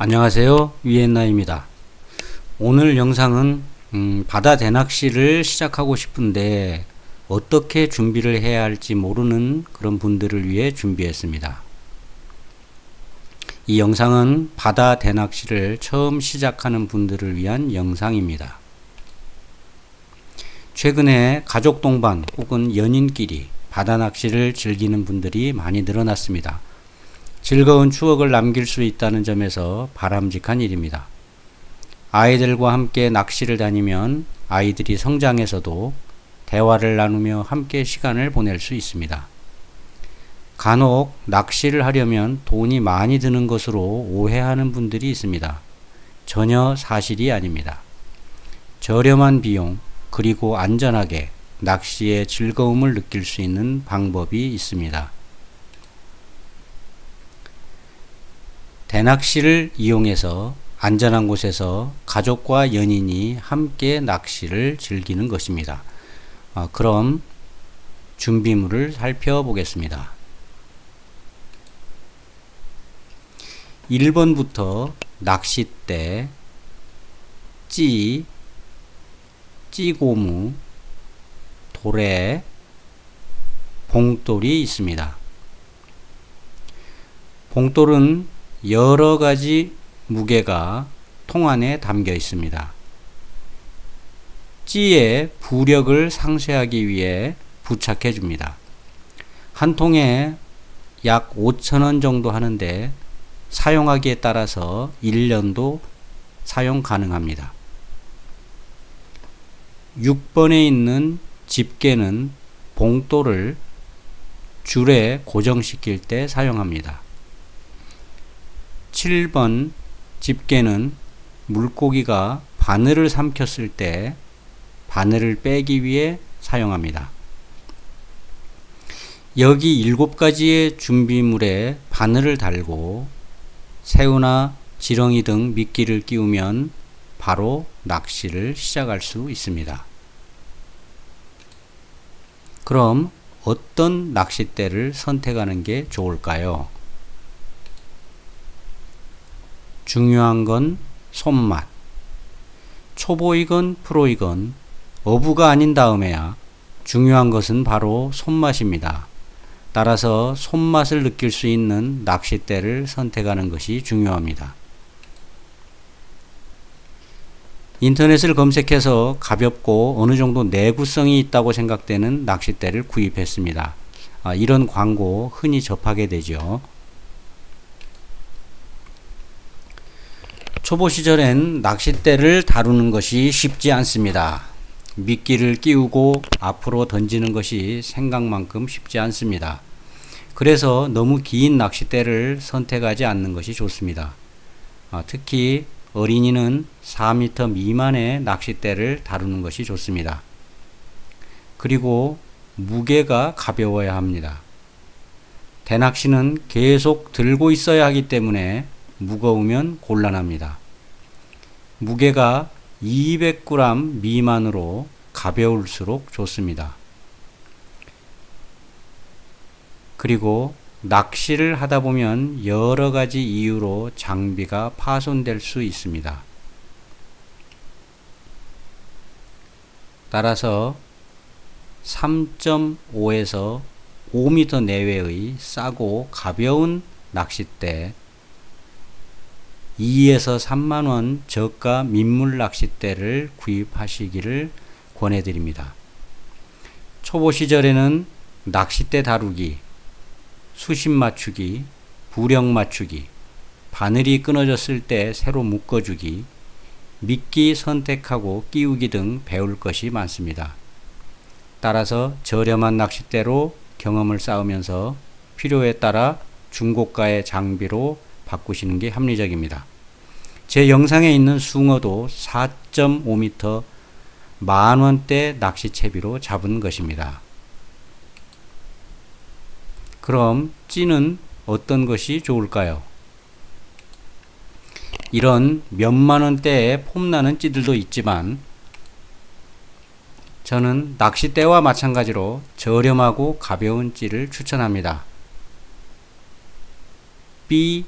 안녕하세요, 위엔나입니다. 오늘 영상은 바다 대낚시를 시작하고 싶은데 어떻게 준비를 해야 할지 모르는 그런 분들을 위해 준비했습니다. 이 영상은 바다 대낚시를 처음 시작하는 분들을 위한 영상입니다. 최근에 가족 동반 혹은 연인끼리 바다 낚시를 즐기는 분들이 많이 늘어났습니다. 즐거운 추억을 남길 수 있다는 점에서 바람직한 일입니다. 아이들과 함께 낚시를 다니면 아이들이 성장해서도 대화를 나누며 함께 시간을 보낼 수 있습니다. 간혹 낚시를 하려면 돈이 많이 드는 것으로 오해하는 분들이 있습니다. 전혀 사실이 아닙니다. 저렴한 비용 그리고 안전하게 낚시의 즐거움을 느낄 수 있는 방법이 있습니다. 대낚시를 이용해서 안전한 곳에서 가족과 연인이 함께 낚시를 즐기는 것입니다. 그럼 준비물을 살펴보겠습니다. 1번부터 낚싯대, 찌고무, 도래, 봉돌이 있습니다. 봉돌은 여러 가지 무게가 통 안에 담겨 있습니다. 찌의 부력을 상쇄하기 위해 부착해 줍니다. 한 통에 약 5,000원 정도 하는데 사용하기에 따라서 1년도 사용 가능합니다. 6번에 있는 집게는 봉돌을 줄에 고정시킬 때 사용합니다. 7번 집게는 물고기가 바늘을 삼켰을 때 바늘을 빼기 위해 사용합니다. 여기 7가지의 준비물에 바늘을 달고 새우나 지렁이 등 미끼를 끼우면 바로 낚시를 시작할 수 있습니다. 그럼 어떤 낚싯대를 선택하는 게 좋을까요? 중요한 건 손맛. 초보이건 프로이건 어부가 아닌 다음에야 중요한 것은 바로 손맛입니다. 따라서 손맛을 느낄 수 있는 낚싯대를 선택하는 것이 중요합니다. 인터넷을 검색해서 가볍고 어느 정도 내구성이 있다고 생각되는 낚싯대를 구입했습니다. 이런 광고 흔히 접하게 되죠. 초보 시절엔 낚싯대를 다루는 것이 쉽지 않습니다. 미끼를 끼우고 앞으로 던지는 것이 생각만큼 쉽지 않습니다. 그래서 너무 긴 낚싯대를 선택하지 않는 것이 좋습니다. 특히 어린이는 4m 미만의 낚싯대를 다루는 것이 좋습니다. 그리고 무게가 가벼워야 합니다. 대낚시는 계속 들고 있어야 하기 때문에 무거우면 곤란합니다. 무게가 200g 미만으로 가벼울수록 좋습니다. 그리고 낚시를 하다 보면 여러 가지 이유로 장비가 파손될 수 있습니다. 따라서 3.5에서 5m 내외의 싸고 가벼운 낚싯대, 2에서 3만원 저가 민물 낚싯대를 구입하시기를 권해드립니다. 초보 시절에는 낚싯대 다루기, 수심 맞추기, 부력 맞추기, 바늘이 끊어졌을 때 새로 묶어주기, 미끼 선택하고 끼우기 등 배울 것이 많습니다. 따라서 저렴한 낚싯대로 경험을 쌓으면서 필요에 따라 중고가의 장비로 바꾸시는 게 합리적입니다. 제 영상에 있는 숭어도 4.5m 만원대 낚시채비로 잡은 것입니다. 그럼 찌는 어떤 것이 좋을까요? 이런 몇만원대의 폼나는 찌들도 있지만 저는 낚싯대와 마찬가지로 저렴하고 가벼운 찌를 추천합니다. B,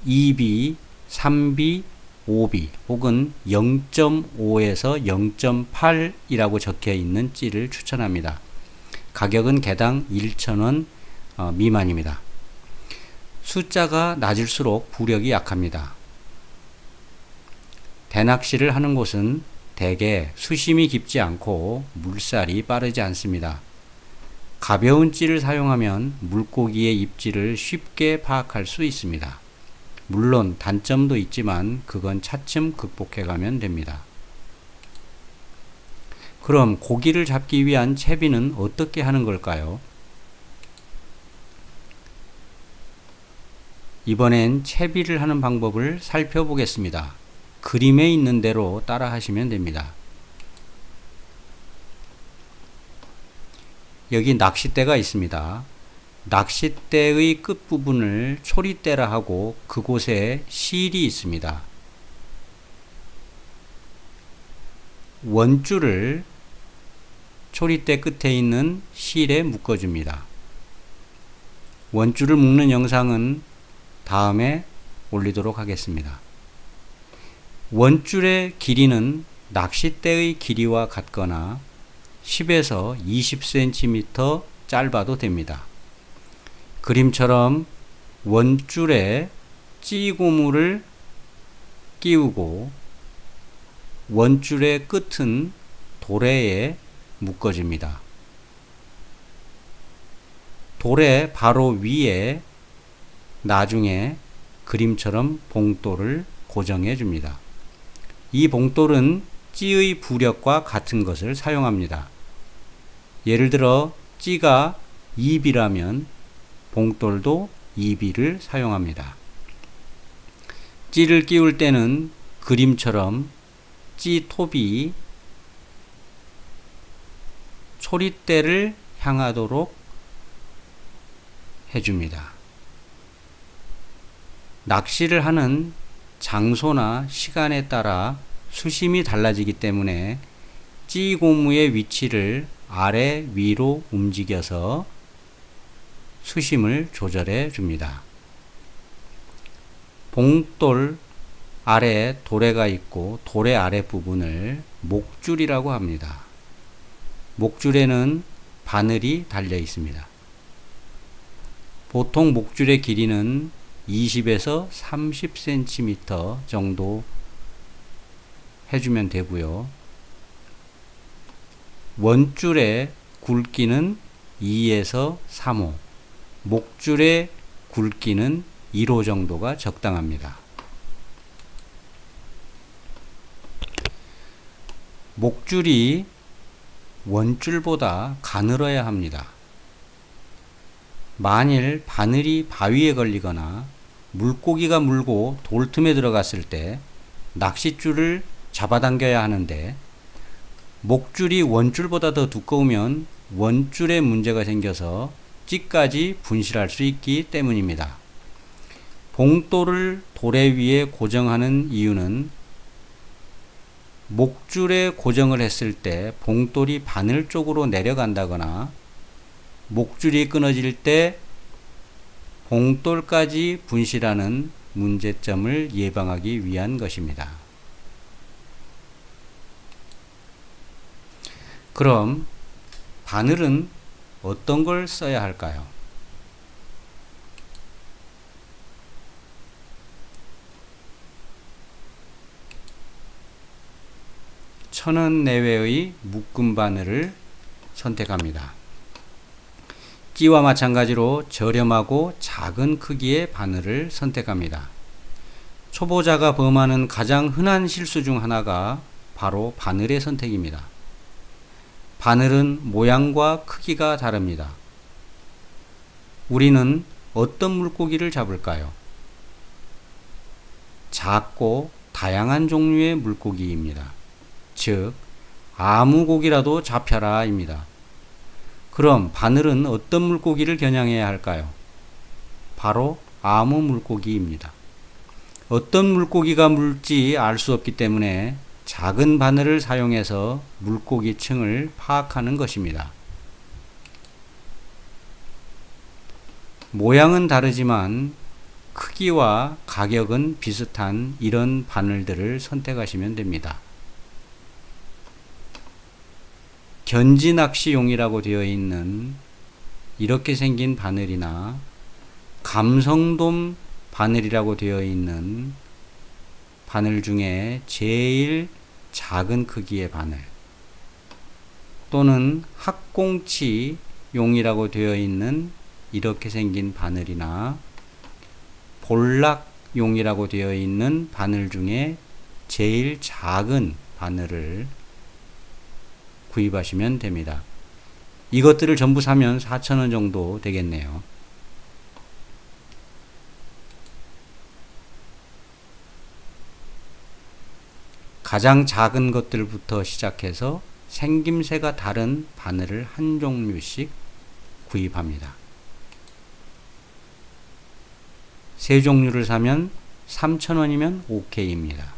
EB 3B, 5B 혹은 0.5에서 0.8이라고 적혀 있는 찌를 추천합니다. 가격은 개당 1,000원 미만입니다. 숫자가 낮을수록 부력이 약합니다. 대낚시를 하는 곳은 대개 수심이 깊지 않고 물살이 빠르지 않습니다. 가벼운 찌를 사용하면 물고기의 입질을 쉽게 파악할 수 있습니다. 물론 단점도 있지만 그건 차츰 극복해가면 됩니다. 그럼 고기를 잡기 위한 채비는 어떻게 하는 걸까요? 이번엔 채비를 하는 방법을 살펴보겠습니다. 그림에 있는 대로 따라 하시면 됩니다. 여기 낚싯대가 있습니다. 낚싯대의 끝부분을 초리대라 하고 그곳에 실이 있습니다. 원줄을 초리대 끝에 있는 실에 묶어줍니다. 원줄을 묶는 영상은 다음에 올리도록 하겠습니다. 원줄의 길이는 낚싯대의 길이와 같거나 10에서 20cm 짧아도 됩니다. 그림처럼 원줄에 찌고무를 끼우고 원줄의 끝은 도래에 묶어줍니다. 도래 바로 위에 나중에 그림처럼 봉돌을 고정해 줍니다. 이 봉돌은 찌의 부력과 같은 것을 사용합니다. 예를 들어 찌가 2B라면 봉돌도 2B를 사용합니다. 찌를 끼울 때는 그림처럼 찌 톱이 초리대를 향하도록 해줍니다. 낚시를 하는 장소나 시간에 따라 수심이 달라지기 때문에 찌 고무의 위치를 아래 위로 움직여서 수심을 조절해 줍니다. 봉돌 아래에 도래가 있고 도래 아래 부분을 목줄이라고 합니다. 목줄에는 바늘이 달려 있습니다. 보통 목줄의 길이는 20에서 30cm 정도 해주면 되고요. 원줄의 굵기는 2에서 3호, 목줄의 굵기는 1호 정도가 적당합니다. 목줄이 원줄보다 가늘어야 합니다. 만일 바늘이 바위에 걸리거나 물고기가 물고 돌틈에 들어갔을 때 낚싯줄을 잡아당겨야 하는데 목줄이 원줄보다 더 두꺼우면 원줄에 문제가 생겨서 찌까지 분실할 수 있기 때문입니다. 봉돌을 도래 위에 고정하는 이유는 목줄에 고정을 했을 때 봉돌이 바늘 쪽으로 내려간다거나 목줄이 끊어질 때 봉돌까지 분실하는 문제점을 예방하기 위한 것입니다. 그럼 바늘은 어떤 걸 써야 할까요? 천원 내외의 묶음 바늘을 선택합니다. 찌와 마찬가지로 저렴하고 작은 크기의 바늘을 선택합니다. 초보자가 범하는 가장 흔한 실수 중 하나가 바로 바늘의 선택입니다. 바늘은 모양과 크기가 다릅니다. 우리는 어떤 물고기를 잡을까요? 작고 다양한 종류의 물고기입니다. 즉, 아무 고기라도 잡혀라 입니다. 그럼 바늘은 어떤 물고기를 겨냥해야 할까요? 바로 아무 물고기입니다. 어떤 물고기가 물지 알 수 없기 때문에 작은 바늘을 사용해서 물고기층을 파악하는 것입니다. 모양은 다르지만 크기와 가격은 비슷한 이런 바늘들을 선택하시면 됩니다. 견지낚시용이라고 되어 있는 이렇게 생긴 바늘이나 감성돔 바늘이라고 되어 있는 바늘 중에 제일 작은 크기의 바늘, 또는 학꽁치용이라고 되어 있는 이렇게 생긴 바늘이나 볼락용이라고 되어 있는 바늘 중에 제일 작은 바늘을 구입하시면 됩니다. 이것들을 전부 사면 4,000원 정도 되겠네요. 가장 작은 것들부터 시작해서 생김새가 다른 바늘을 한 종류씩 구입합니다. 세 종류를 사면 3,000원이면 오케이입니다.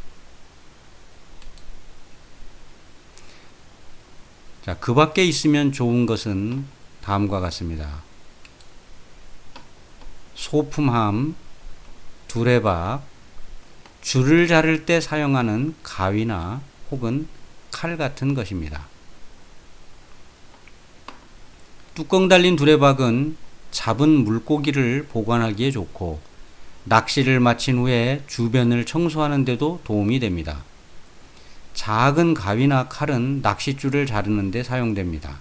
자, 그 밖에 있으면 좋은 것은 다음과 같습니다. 소품함, 두레박, 줄을 자를 때 사용하는 가위나 혹은 칼 같은 것입니다. 뚜껑 달린 두레박은 잡은 물고기를 보관하기에 좋고 낚시를 마친 후에 주변을 청소하는 데도 도움이 됩니다. 작은 가위나 칼은 낚싯줄을 자르는 데 사용됩니다.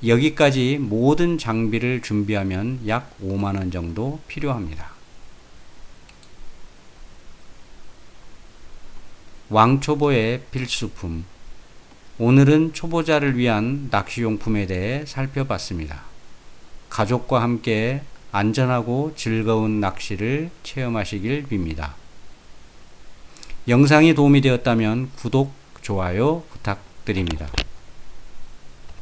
여기까지 모든 장비를 준비하면 약 5만원 정도 필요합니다. 왕초보의 필수품. 오늘은 초보자를 위한 낚시용품에 대해 살펴봤습니다. 가족과 함께 안전하고 즐거운 낚시를 체험하시길 빕니다. 영상이 도움이 되었다면 구독, 좋아요 부탁드립니다.